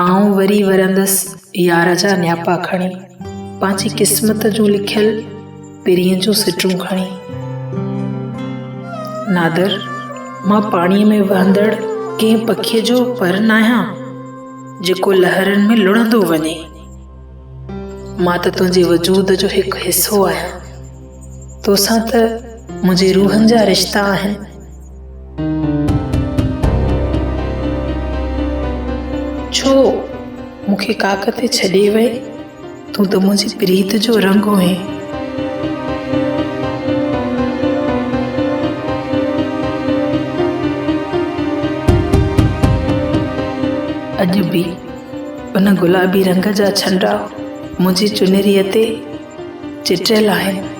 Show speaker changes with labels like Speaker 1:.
Speaker 1: आऊं वरी वरंदसि यार जा न्यापा खणी, पंहिंजी क़िस्मत जूं लिखियल पिरीअ जूं सिटूं खणी। नादर, मां पाणीअ में वहंदड़ कंहिं पखीअ जो पर न आहियां जेको लहरनि में लुढ़ंदो वञे। मां त तुंहिंजे वजूद जो हिकु हिसो आहियां, तोसां त मुंहिंजे रूहनि जा रिश्ता आहिनि। छो मूंखे काक ते छॾे वई, तूं त मुंहिंजी प्रीत जो रंग हुएं। अॼु बि उन गुलाबी रंग जा छंडा मुंहिंजी चुनरीअ ते चिटियल आहिनि।